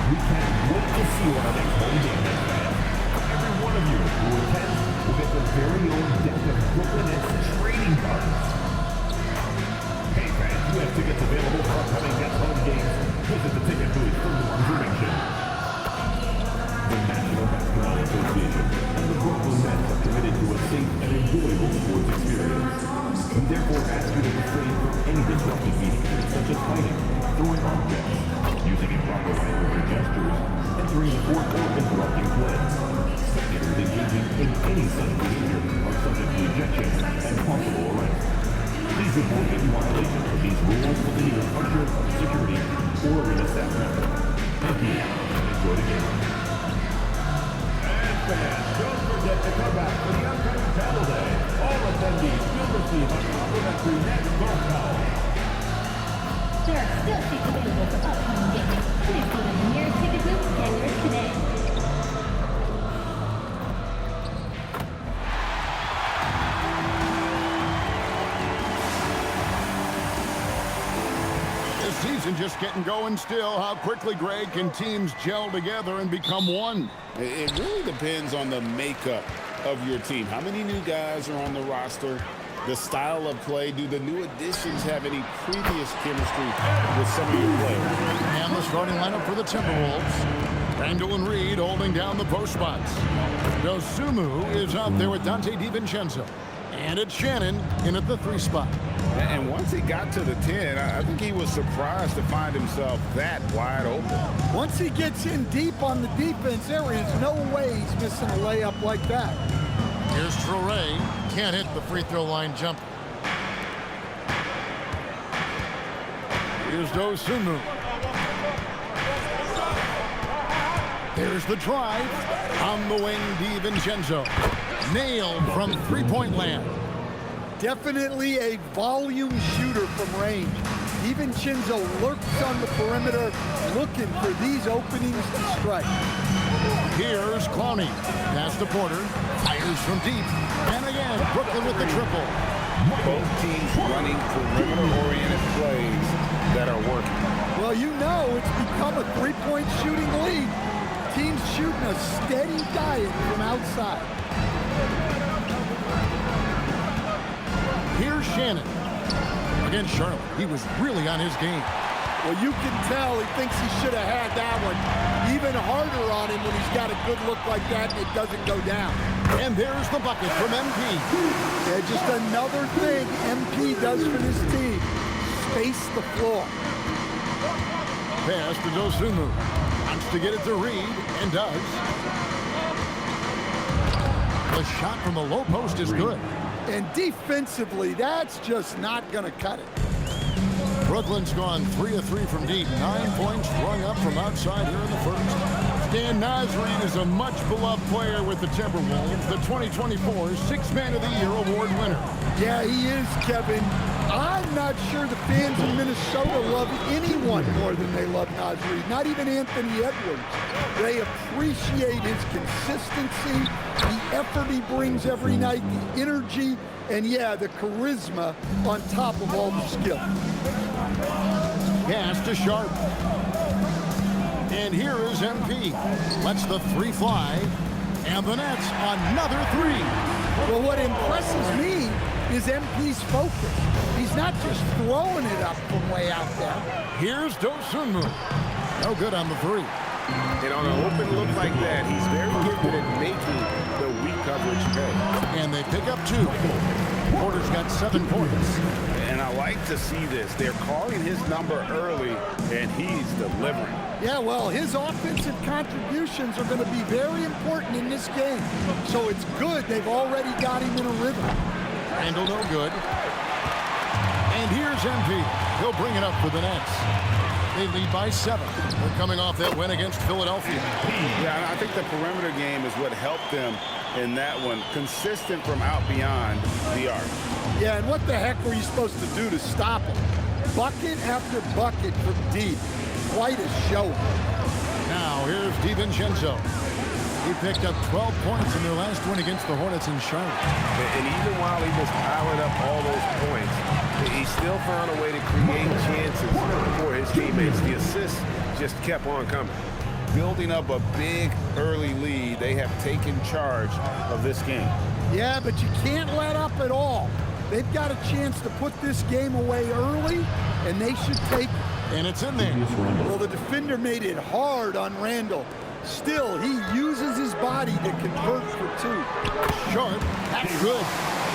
We can't wait to see you on our next home game, Nets fans. Every one of you who attends will get their very own deck of Brooklyn Nets trading cards. Hey fans, you have tickets available for upcoming Nets home games. Visit the ticket booth for more information. The National Basketball Association and the Brooklyn Nets are committed to a safe and enjoyable sports experience. We therefore ask you to refrain from any disruptive behavior such as fighting, throwing objects, using improper language or gestures, entering the court or interrupting play. Spectators engaging in any such behavior are subject to ejection and possible arrest. Please report any violation of these rules with either usher, security, or arena staff member. Thank you, and enjoy the game. And fans, don't forget to come back for the upcoming Paddle Day. All attendees will receive a complimentary Nets golf towel. There are still seats available for upcoming games. Please go to the nearest ticket booth and get yours today. The season just getting going still. How quickly, Greg, can teams gel together and become one? It really depends on the makeup of your team. How many new guys are on the roster? The style of play. Do the new additions have any previous chemistry with some of your players? And the starting lineup for the Timberwolves. Randall and Reed holding down the post spots. Dosunmu is out there with Dante DiVincenzo. And it's Shannon in at the 3 spot. And once he got to the 10, I think he was surprised to find himself that wide open. Once he gets in deep on the defense, there is no way he's missing a layup like that. Here's Traoré. Can't hit the free throw line jumper. Here's Dosunmu. There's the drive. On the wing, DiVincenzo. Nailed from three-point land. Definitely a volume shooter from range. DiVincenzo lurks on the perimeter, looking for these openings to strike. Here's Clowney. Pass to Porter. Fires from deep. And again, Brooklyn with the triple. Both teams running perimeter-oriented plays that are working. Well, you know it's become a three-point shooting league. Teams shooting a steady diet from outside. Here's Shannon. Against Charlotte, he was really on his game. Well, you can tell he thinks he should have had that one. Even harder on him when he's got a good look like that and it doesn't go down. And there's the bucket from MP. Yeah, just another thing MP does for this team. Space the floor. Pass to Dosunmu. Wants to get it to Reed, and does. The shot from the low post is good. And defensively, that's just not going to cut it. Brooklyn's gone 3 of 3 from deep. 9 points rung up from outside here in the first. Stan Nazarene is a much-beloved player with the Timberwolves, the 2024 Sixth Man of the Year award winner. Yeah, he is, Kevin. I'm not sure the fans in Minnesota love anyone more than they love Nazarene, not even Anthony Edwards. They appreciate his consistency, the effort he brings every night, the energy, and yeah, the charisma on top of all the skill. Pass to Sharp. And here is MP. Lets the 3 fly. And the Nets, another 3. Well, what impresses me is MP's focus. He's not just throwing it up from way out there. Here's Dosunmu. No good on the 3. And on an open look like that, he's very gifted at making the weak coverage pay. And they pick up 2. Porter's got 7 points. And I like to see this. They're calling his number early, and he's delivering. Yeah, well, his offensive contributions are going to be very important in this game. So it's good they've already got him in a rhythm. Randall no good. And here's MP. He'll bring it up for the Nets. They lead by 7. They're coming off that win against Philadelphia. Yeah, I think the perimeter game is what helped them in that one. Consistent from out beyond the arc. Yeah, and what the heck were you supposed to do to stop him? Bucket after bucket from deep. Quite a show. Now here's DiVincenzo. He picked up 12 points in their last win against the Hornets in Charlotte. And even while he was piling up all those points, he still found a way to create chances for his teammates. The assists just kept on coming. building up a big early lead. They have taken charge of this game. Yeah, but you can't let up at all. They've got a chance to put this game away early, and they should take it. And it's in there. Well, the defender made it hard on Randall. Still, he uses his body to convert for two. Short. That's good.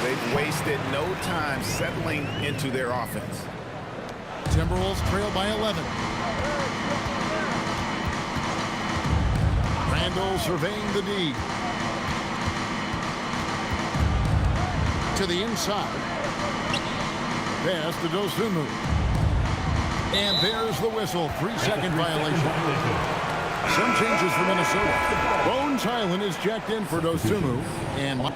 They've wasted no time settling into their offense. Timberwolves trail by 11. Randall surveying the D. To the inside. Pass to Dosunmu. And there's the whistle. 3-second violation. Some changes for Minnesota. Bones Hyland is checked in for Dosunmu. And he's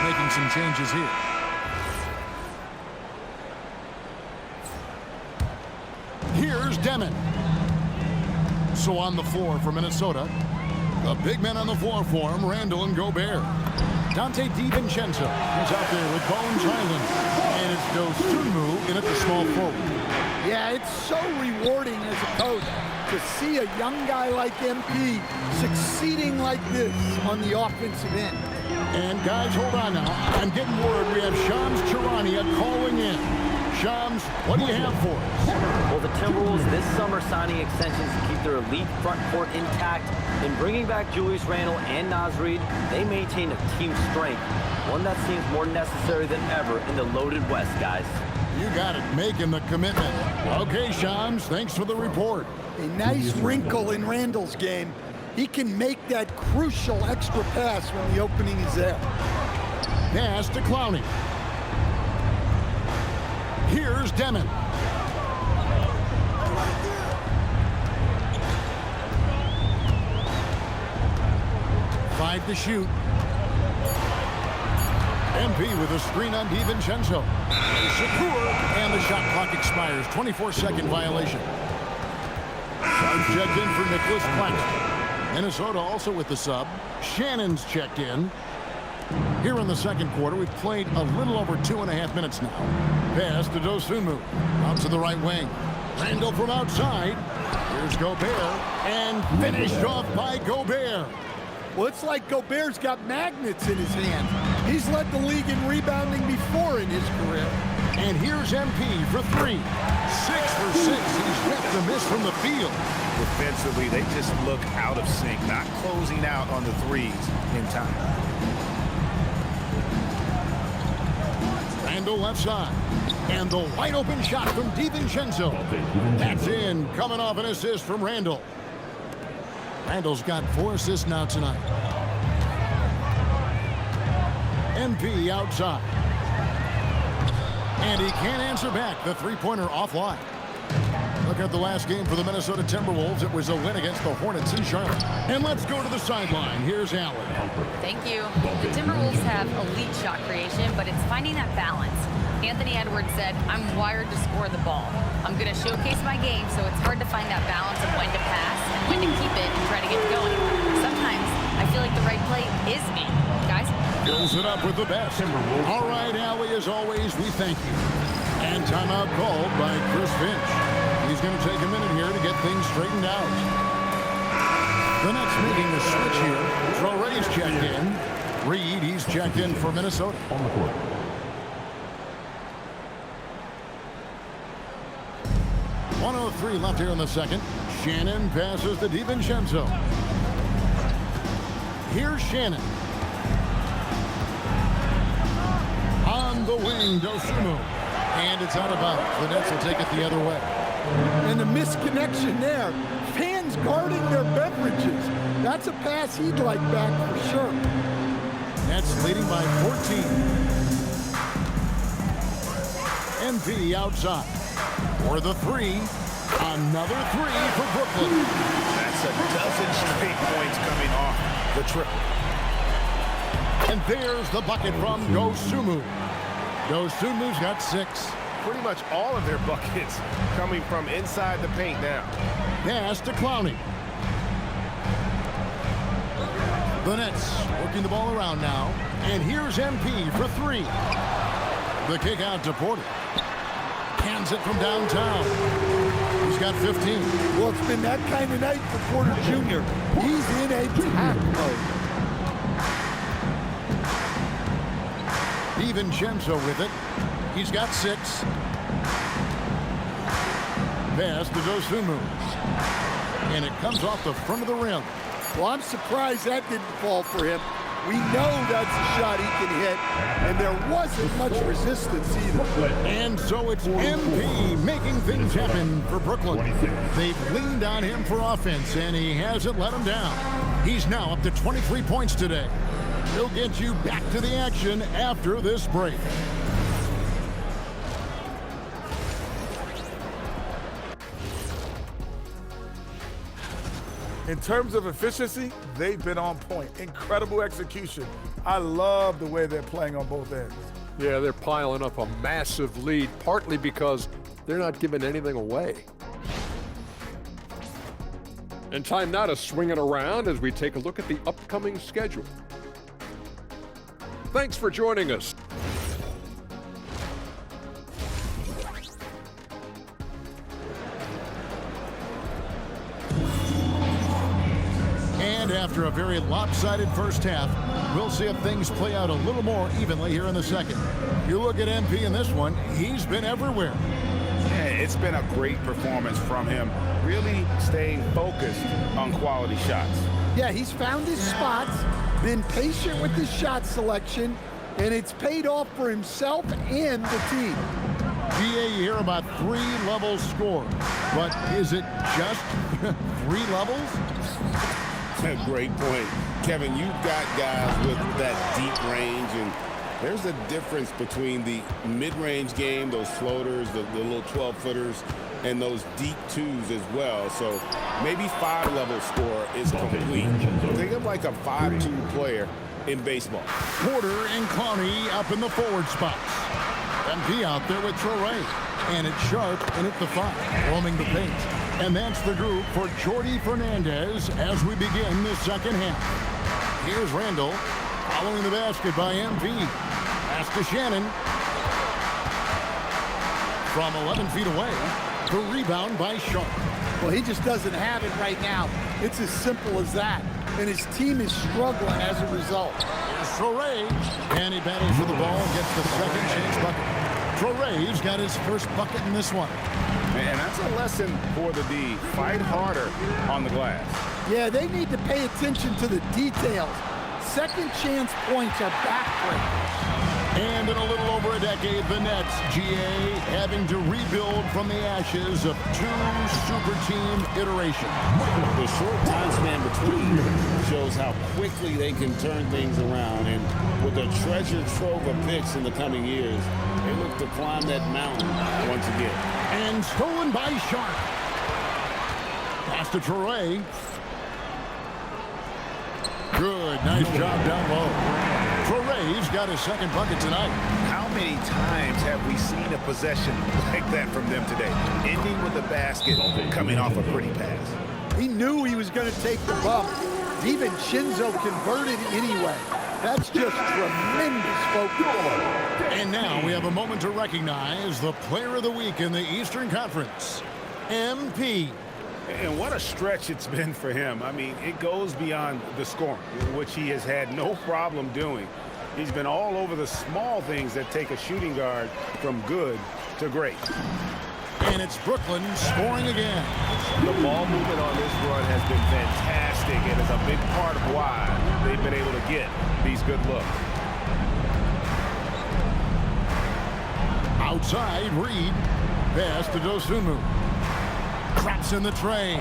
making some changes here. Here's Demon. So on the floor for Minnesota, the big men on the floor for him, Randall and Gobert. Dante DiVincenzo is out there with Bones Hyland. And it's Dosunmu in at the small forward. Yeah, it's so rewarding as a coach to see a young guy like MP succeeding like this on the offensive end. And guys, hold on now. I'm getting word we have Shams Charania calling in. Shams, what do you have for us? Well, the Timberwolves this summer signing extensions to keep their elite front court intact. In bringing back Julius Randle and Naz Reid, they maintain a team strength, one that seems more necessary than ever in the loaded West, guys. You got it, making the commitment. Okay, Shams, thanks for the report. A nice wrinkle in Randall's game. He can make that crucial extra pass when the opening is there. Pass to Clowney. Here's Demon. Five to shoot. MP with a screen on DiVincenzo. Shakur, and the shot clock expires. 24-second violation. Shams checked in for Nicholas Claxton. Minnesota also with the sub. Shannon's checked in. Here in the second quarter, we've played a little over 2.5 minutes now. Pass to Dosunmu. Out to the right wing. Randall from outside. Here's Gobert. And finished off by Gobert. Well, it's like Gobert's got magnets in his hand. He's led the league in rebounding before in his career. And here's MP for three. 6 for 6. He's yet to miss from the field. Defensively, they just look out of sync, not closing out on the threes in time. Randall left side. And the wide open shot from DiVincenzo. That's in, coming off an assist from Randall. Randall's got 4 assists now tonight. MP outside. And he can't answer back. The three-pointer offline. Look at the last game for the Minnesota Timberwolves. It was a win against the Hornets in Charlotte. And let's go to the sideline. Here's Allen. Thank you. The Timberwolves have elite shot creation, but it's finding that balance. Anthony Edwards said, I'm wired to score the ball. I'm going to showcase my game, so it's hard to find that balance of when to pass and when to keep it and try to get going. Sometimes I feel like the right play is me. Guys? Fills it up with the best. All right, Allie, as always, we thank you. And timeout called by Chris Finch. He's going to take a minute here to get things straightened out. The Nets making a switch here. Traore's checked in. Reed, he's checked in for Minnesota. On the court. .103 left here in the second. Shannon passes to DiVincenzo. Here's Shannon. On the wing, Dosunmu. And it's out of bounds. The Nets will take it the other way. And the misconnection there. Fans guarding their beverages. That's a pass he'd like back for sure. Nets leading by 14. MP outside. For the three. Another three for Brooklyn. That's a dozen straight points coming off the triple. And there's the bucket from Dosunmu. Dosunmu's got 6. Pretty much all of their buckets coming from inside the paint now. Pass to Clowney. The Nets working the ball around now. And here's MP for three. The kick out to Porter. Hands it from downtown. He's got 15. Well, it's been that kind of night for Porter Jr. He's in attack mode. DiVincenzo with it. He's got 6. Pass to Dosunmu. And it comes off the front of the rim. Well, I'm surprised that didn't fall for him. We know that's a shot he can hit, and there wasn't much resistance either. And so it's MP making things happen for Brooklyn. They've leaned on him for offense, and he hasn't let them down. He's now up to 23 points today. He'll get you back to the action after this break. In terms of efficiency, they've been on point. Incredible execution. I love the way they're playing on both ends. Yeah, they're piling up a massive lead, partly because they're not giving anything away. And time now to swing it around as we take a look at the upcoming schedule. Thanks for joining us. And after a very lopsided first half, we'll see if things play out a little more evenly here in the second. You look at MP in this one, he's been everywhere. Yeah, it's been a great performance from him, really staying focused on quality shots. Yeah, he's found his spots, been patient with his shot selection, and it's paid off for himself and the team. GA, you hear about 3-level score, but is it just 3 levels? Great point. Kevin, you've got guys with that deep range, and there's a difference between the mid-range game, those floaters, the little 12-footers, and those deep 2s as well. So maybe 5-level score is complete. Think of like a 5-2 player in baseball. Porter and Clowney up in the forward spots. MP out there with Traore. And it's Sharp in at the 5, roaming the paint. And that's the group for Jordi Fernandez as we begin the second half. Here's Randall following the basket by MP. Pass to Shannon. From 11 feet away, the rebound by Sharp. Well, he just doesn't have it right now. It's as simple as that. And his team is struggling as a result. Here's Traore. And he battles for the ball, gets the second chance bucket. Traore's got his first bucket in this one. And that's a lesson for the D. Fight harder on the glass. Yeah, they need to pay attention to the details. Second chance points are backbreakers. And in a little over a decade, the Nets, GA, having to rebuild from the ashes of 2 super team iterations. The short time span between shows how quickly they can turn things around. And with a treasure trove of picks in the coming years, they look to climb that mountain once again. And stolen by Sharp. Pass to Traore. Good, nice job down low. Traore's got his second bucket tonight. How many times have we seen a possession like that from them today? Ending with a basket, coming off a pretty pass. He knew he was going to take the bump. DiVincenzo converted anyway. That's just tremendous focus. And now we have a moment to recognize the player of the week in the Eastern Conference, MP. And what a stretch it's been for him. I mean, it goes beyond the scoring, which he has had no problem doing. He's been all over the small things that take a shooting guard from good to great. And it's Brooklyn scoring again. The ball movement on this run has been fantastic and is a big part of why they've been able to get these good looks. Outside, Reed. Pass to Dosunmu. Traps in the train.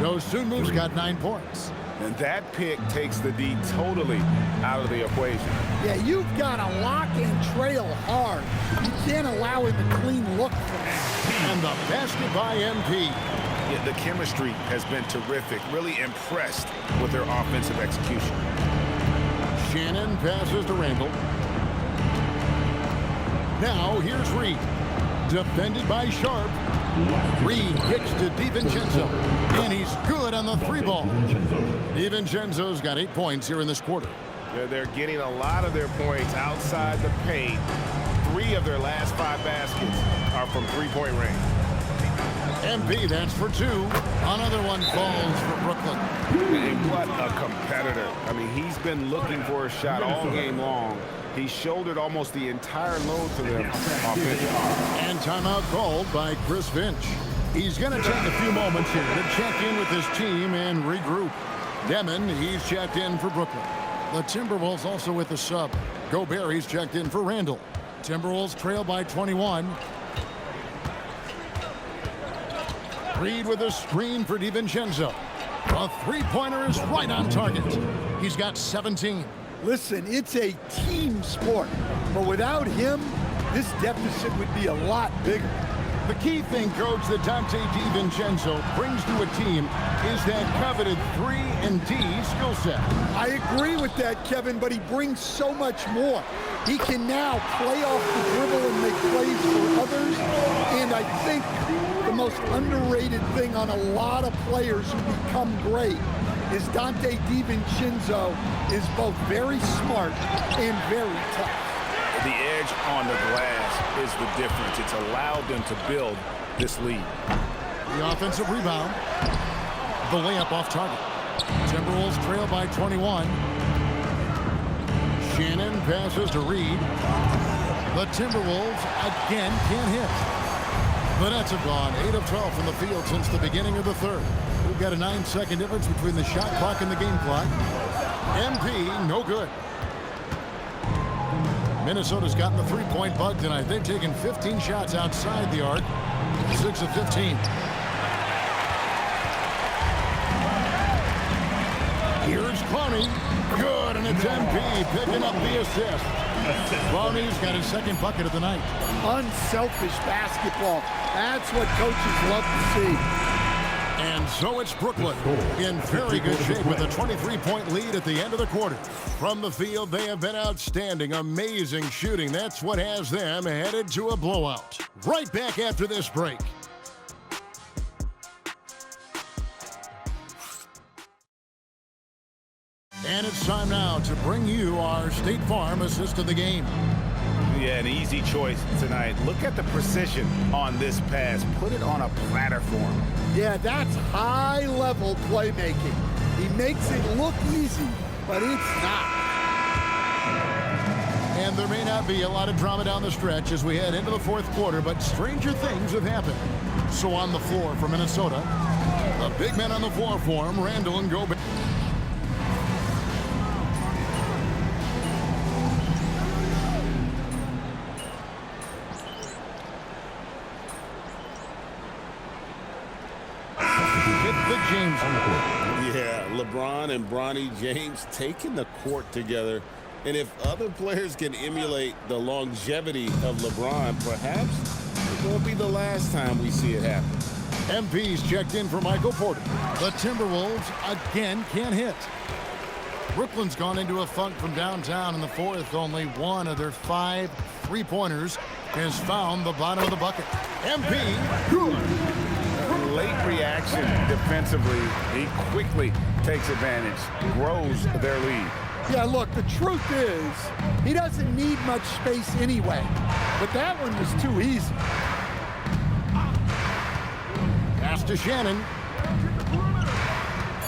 Dosunmu's got 9 points. And that pick takes the D totally out of the equation. Yeah, you've got to lock and trail hard. You can't allow him a clean look from that. And the basket by MP. Yeah, the chemistry has been terrific. Really impressed with their offensive execution. Shannon passes to Randall. Now here's Reed. Defended by Sharp. Reed kicks to DiVincenzo, and he's good on the 3-ball. DiVincenzo's got 8 points here in this quarter. They're getting a lot of their points outside the paint. 3 of their last 5 baskets are from three-point range. MP, that's for 2. Another one falls for Brooklyn. And what a competitor. I mean, he's been looking for a shot all game long. He shouldered almost the entire load for them offensively. And timeout called by Chris Finch. He's going to take a few moments here to check in with his team and regroup. Demon, he's checked in for Brooklyn. The Timberwolves also with the sub. Gobert, he's checked in for Randall. Timberwolves trail by 21. Reed with a screen for DiVincenzo. A 3-pointer is right on target. He's got 17. Listen, it's a team sport, but without him, this deficit would be a lot bigger. The key thing, Coach, that Dante DiVincenzo brings to a team is that coveted 3-and-D skill set. I agree with that, Kevin, but he brings so much more. He can now play off the dribble and make plays for others, and I think the most underrated thing on a lot of players who become great is Dante DiVincenzo is both very smart and very tough. The edge on the glass is the difference. It's allowed them to build this lead. The offensive rebound. The layup off target. Timberwolves trail by 21. Shannon passes to Reed. The Timberwolves again can't hit. The Nets have gone 8 of 12 from the field since the beginning of the third. We've got a 9-second difference between the shot clock and the game clock. MP, no good. Minnesota's gotten the 3-point bug tonight. They've taken 15 shots outside the arc. 6 of 15. Here's Clowney. Good, and it's MP picking up the assist. Clowney's got his 2nd bucket of the night. Unselfish basketball. That's what coaches love to see. And so it's Brooklyn in very good shape with a 23-point lead at the end of the quarter. From the field, they have been outstanding, amazing shooting. That's what has them headed to a blowout. Right back after this break. And it's time now to bring you our State Farm assist of the game. Yeah, an easy choice tonight. Look at the precision on this pass. Put it on a platter for him. Yeah, that's high-level playmaking. He makes it look easy, but it's not. And there may not be a lot of drama down the stretch as we head into the 4th quarter, but stranger things have happened. So on the floor for Minnesota, the big men on the floor for him, Randall and Gobert. James on the court. Yeah, LeBron and Bronny James taking the court together. And if other players can emulate the longevity of LeBron, perhaps it won't be the last time we see it happen. MP's checked in for Michael Porter. The Timberwolves again can't hit. Brooklyn's gone into a funk from downtown in the 4th. Only one of their 5 3-pointers has found the bottom of the bucket. MP, good. Late reaction defensively. He quickly takes advantage, grows their lead. Yeah, look, the truth is he doesn't need much space anyway, but that one was too easy. Pass to Shannon.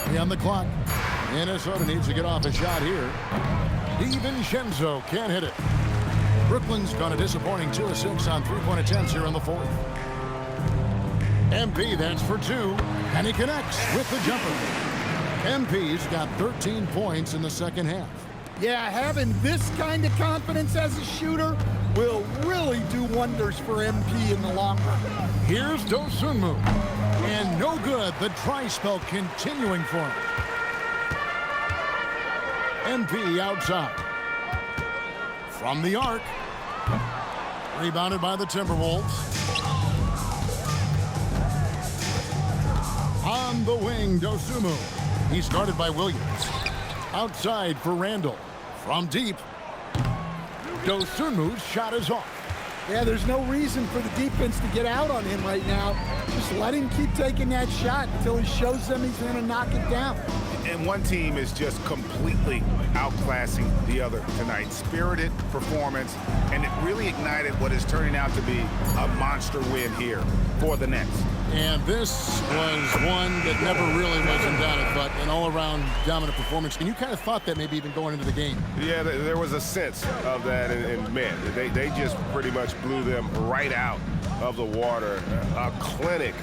3 on the clock. Minnesota needs to get off a shot here. DiVincenzo can't hit it. Brooklyn's got a disappointing 2 of 6 on 3-point attempts here in the 4th. MP, that's for 2, and he connects with the jumper. MP's got 13 points in the 2nd half. Yeah, having this kind of confidence as a shooter will really do wonders for MP in the long run. Here's Dosunmu, and no good. The dry spell continuing for him. MP outside. From the arc. Rebounded by the Timberwolves. On the wing, Dosunmu. He's guarded by Williams. Outside for Randall. From deep. Dosunmu's shot is off. Yeah, there's no reason for the defense to get out on him right now. Just let him keep taking that shot until he shows them he's going to knock it down. And one team is just completely outclassing the other tonight. Spirited performance, and it really ignited what is turning out to be a monster win here for the Nets. And this was one that never really was in doubt, but an all-around dominant performance. And you kind of thought that maybe even going into the game. Yeah, there was a sense of that, and man, they just pretty much blew them right out of the water. A clinic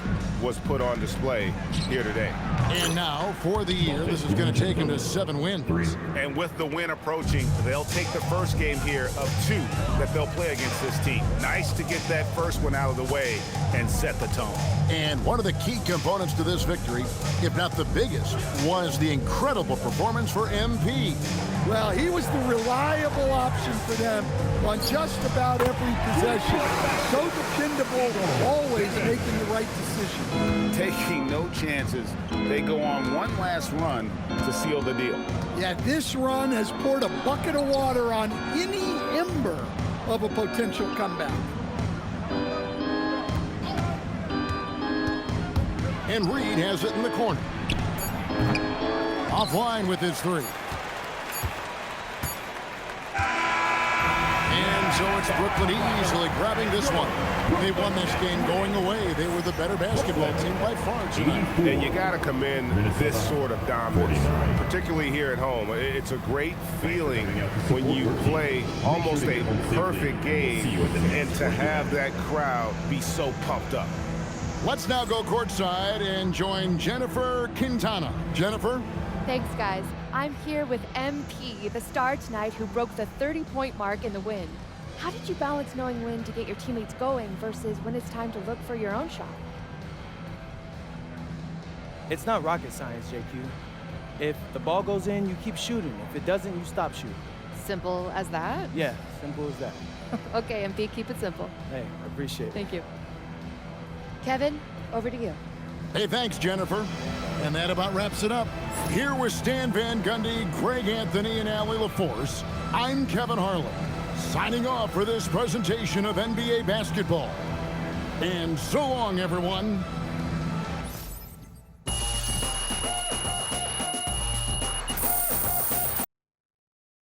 was put on display here today. And now, for the year, this is going to take them to 7 wins. And with the win approaching, they'll take the first game here of 2 that they'll play against this team. Nice to get that first one out of the way and set the tone. And one of the key components to this victory, if not the biggest, was the incredible performance for MP. Well, he was the reliable option for them on just about every possession. So dependable, always making the right decision. Taking no chances, they go on one last run to seal the deal. Yeah, this run has poured a bucket of water on any ember of a potential comeback. And Reed has it in the corner. Offline with his 3. And so it's Brooklyn easily grabbing this one. They won this game going away. They were the better basketball team by far tonight. And you got to commend this sort of dominance, particularly here at home. It's a great feeling when you play almost a perfect game and to have that crowd be so pumped up. Let's now go courtside and join Jennifer Quintana. Jennifer? Thanks, guys. I'm here with MP, the star tonight who broke the 30-point mark in the win. How did you balance knowing when to get your teammates going versus when it's time to look for your own shot? It's not rocket science, JQ. If the ball goes in, you keep shooting. If it doesn't, you stop shooting. Simple as that? Yeah, simple as that. Okay, MP, keep it simple. Hey, I appreciate it. Thank you. Kevin, over to you. Hey, thanks, Jennifer. And that about wraps it up. Here with Stan Van Gundy, Greg Anthony, and Allie LaForce, I'm Kevin Harlan, signing off for this presentation of NBA basketball. And so long, everyone.